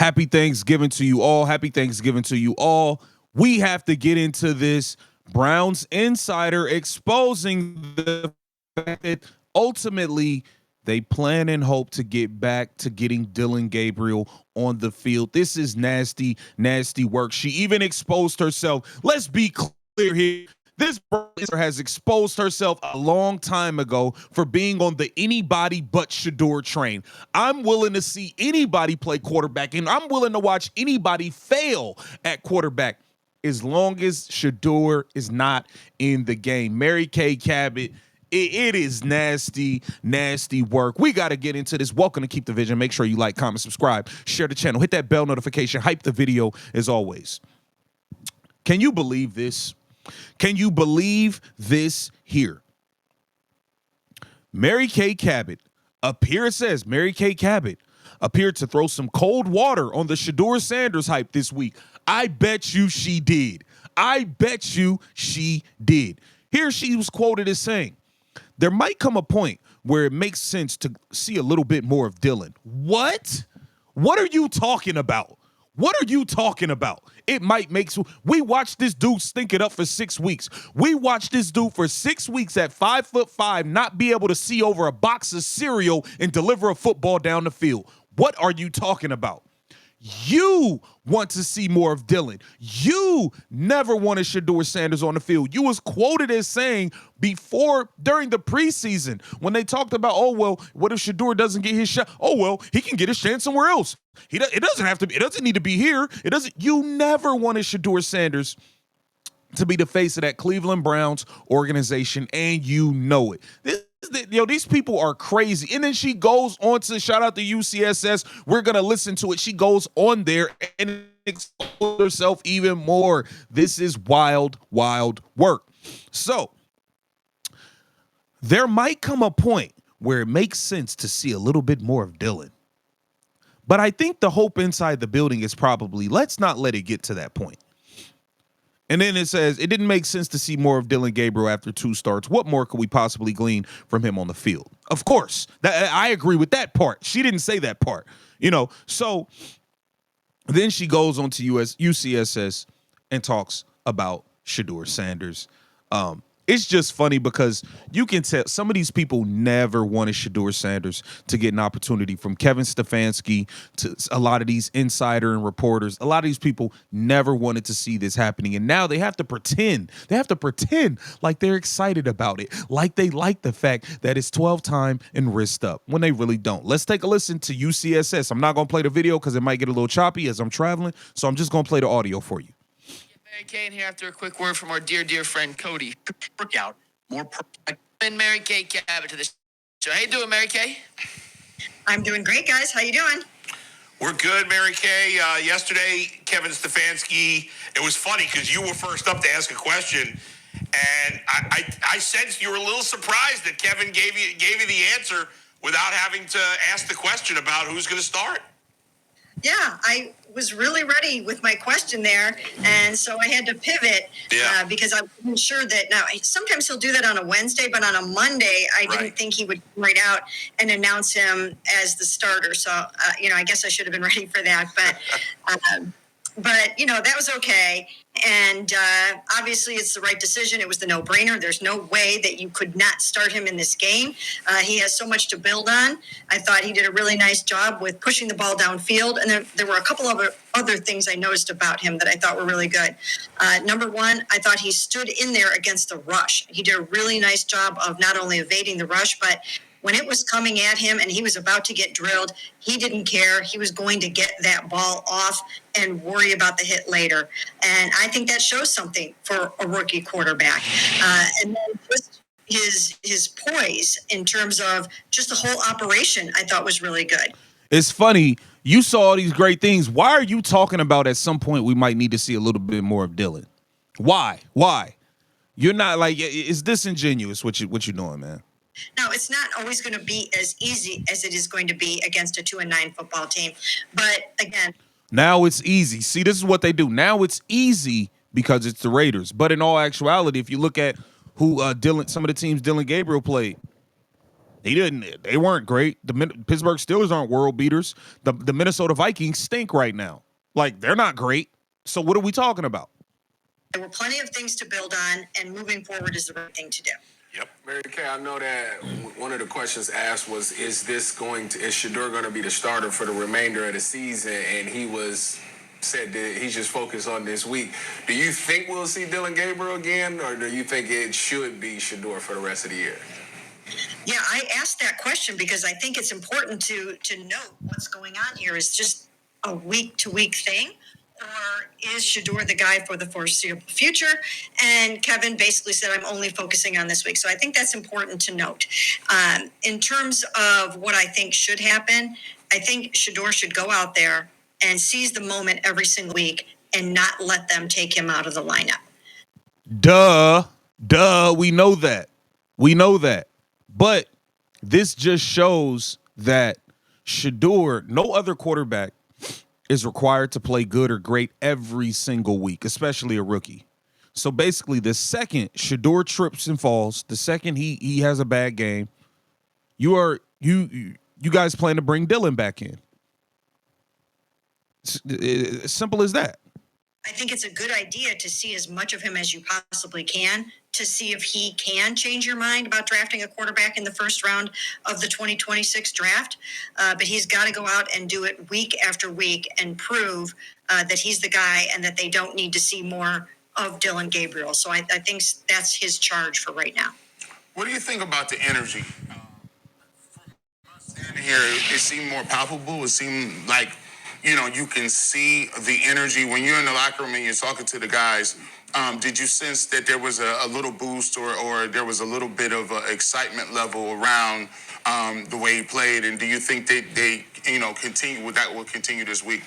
Happy Thanksgiving to you all. Happy Thanksgiving to you all. We have to get into this. Browns insider exposing the fact that ultimately they plan and hope to get back to getting Dillon Gabriel on the field. This is nasty, nasty work. She even exposed herself. Let's be clear here. This brother has exposed herself a long time ago for being on the anybody but Shedeur train. I'm willing to see anybody play quarterback, and I'm willing to watch anybody fail at quarterback as long as Shedeur is not in the game. Mary Kay Cabot, it is nasty, nasty work. We got to get into this. Welcome to Keep the Vision. Make sure you like, comment, subscribe, share the channel, hit that bell notification, hype the video as always. Can you believe this? Can you believe this here? Mary Kay Cabot appeared to throw some cold water on the Shedeur Sanders hype this week. I bet you she did. I bet you she did. Here she was quoted as saying, "There might come a point where it makes sense to see a little bit more of Dillon." What? What are you talking about? What are you talking about? It might make so. We watched this dude stink it up for 6 weeks. We watched this dude for 6 weeks at 5'5" not be able to see over a box of cereal and deliver a football down the field. What are you talking about? You want to see more of Dillon. You never wanted Shedeur Sanders on the field. You was quoted as saying during the preseason when they talked about, oh, well, what if Shedeur doesn't get his shot? Oh, well, he can get his chance somewhere else. It doesn't need to be here. You never wanted Shedeur Sanders to be the face of that Cleveland Browns organization, and you know it. These people are crazy. And then she goes on to shout out to UCSS. We're going to listen to it. She goes on there and exposes herself even more. This is wild, wild work. So there might come a point where it makes sense to see a little bit more of Dillon. But I think the hope inside the building is probably, let's not let it get to that point. And then it says, it didn't make sense to see more of Dillon Gabriel after 2 starts. What more could we possibly glean from him on the field? Of course, I agree with that part. She didn't say that part, So then she goes on to UCSS and talks about Shedeur Sanders. It's just funny because you can tell some of these people never wanted Shedeur Sanders to get an opportunity, from Kevin Stefanski to a lot of these insider and reporters. A lot of these people never wanted to see this happening. And now they have to pretend. They have to pretend like they're excited about it, like they like the fact that it's 12 time and wrist up, when they really don't. Let's take a listen to UCSS. I'm not going to play the video because it might get a little choppy as I'm traveling. So I'm just going to play the audio for you. Mary Kay in here after a quick word from our dear, dear friend Cody. Workout more and Mary Kay Cabot to this. So how you doing, Mary Kay? I'm doing great, guys. How you doing? We're good, Mary Kay. Yesterday, Kevin Stefanski. It was funny because you were first up to ask a question, and I sensed you were a little surprised that Kevin gave you the answer without having to ask the question about who's going to start. Yeah, I was really ready with my question there, and so I had to pivot because I wasn't sure that. Now, sometimes he'll do that on a Wednesday, but on a Monday, I didn't think he would come right out and announce him as the starter. So, I guess I should have been ready for that, but that was okay. And obviously, it's the right decision. It was the no-brainer. There's no way that you could not start him in this game. He has so much to build on. I thought he did a really nice job with pushing the ball downfield. And there were a couple of other things I noticed about him that I thought were really good. Number one, I thought he stood in there against the rush. He did a really nice job of not only evading the rush, but when it was coming at him and he was about to get drilled, he didn't care. He was going to get that ball off and worry about the hit later. And I think that shows something for a rookie quarterback. And then just his poise in terms of just the whole operation, I thought was really good. It's funny. You saw all these great things. Why are you talking about at some point we might need to see a little bit more of Dillon? Why? You're not like, it's disingenuous what you're doing, man. Now, it's not always going to be as easy as it is going to be against a 2-9 football team. But again, now it's easy. See, this is what they do. Now it's easy because it's the Raiders. But in all actuality, if you look at who some of the teams Dillon Gabriel played, They weren't great. The Pittsburgh Steelers aren't world beaters. The Minnesota Vikings stink right now. Like, they're not great. So what are we talking about? There were plenty of things to build on, and moving forward is the right thing to do. Yep. Mary Kay, I know that one of the questions asked was, is Shedeur going to be the starter for the remainder of the season? And said that he's just focused on this week. Do you think we'll see Dillon Gabriel again, or do you think it should be Shedeur for the rest of the year? Yeah, I asked that question because I think it's important to note what's going on here. Is just a week-to-week thing, or is Shedeur the guy for the foreseeable future? And Kevin basically said, I'm only focusing on this week. So I think that's important to note. In terms of what I think should happen, I think Shedeur should go out there and seize the moment every single week and not let them take him out of the lineup. Duh. We know that. But this just shows that Shedeur, no other quarterback, is required to play good or great every single week, especially a rookie. So basically, the second Shedeur trips and falls, the second he has a bad game, you guys plan to bring Dillon back in. As simple as that. I think it's a good idea to see as much of him as you possibly can to see if he can change your mind about drafting a quarterback in the first round of the 2026 draft. But he's got to go out and do it week after week and prove that he's the guy and that they don't need to see more of Dillon Gabriel. So I think that's his charge for right now. What do you think about the energy? Standing here, it seemed more palpable. It seemed like, you can see the energy when you're in the locker room and you're talking to the guys. Did you sense that there was a little boost or there was a little bit of excitement level around the way he played? And do you think they will continue this week?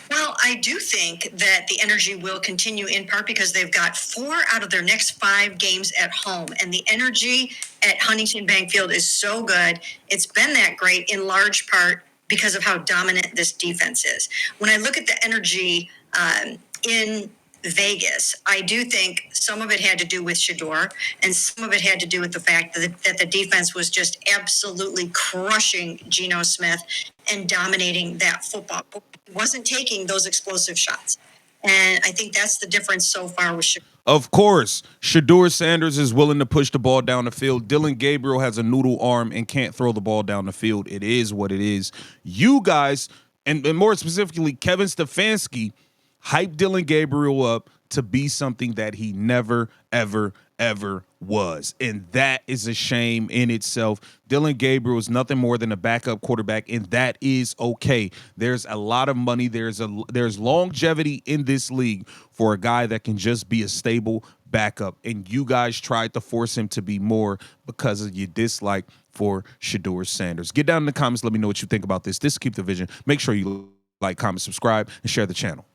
Well, I do think that the energy will continue in part because they've got 4 out of their next 5 games at home. And the energy at Huntington Bank Field is so good. It's been that great in large part because of how dominant this defense is. When I look at the energy in Vegas, I do think some of it had to do with Shedeur, and some of it had to do with the fact that the defense was just absolutely crushing Geno Smith and dominating that football. Wasn't taking those explosive shots. And I think that's the difference so far with Shedeur. Of course, Shedeur Sanders is willing to push the ball down the field. Dillon Gabriel has a noodle arm and can't throw the ball down the field. It is what it is. You guys, and more specifically, Kevin Stefanski, hyped Dillon Gabriel up to be something that he never, ever was. And that is a shame in itself. Dillon Gabriel is nothing more than a backup quarterback, and that is okay. There's a lot of money. There's longevity in this league for a guy that can just be a stable backup. And you guys tried to force him to be more because of your dislike for Shedeur Sanders. Get down in the comments. Let me know what you think about this. This is Keep the Vision. Make sure you like, comment, subscribe, and share the channel.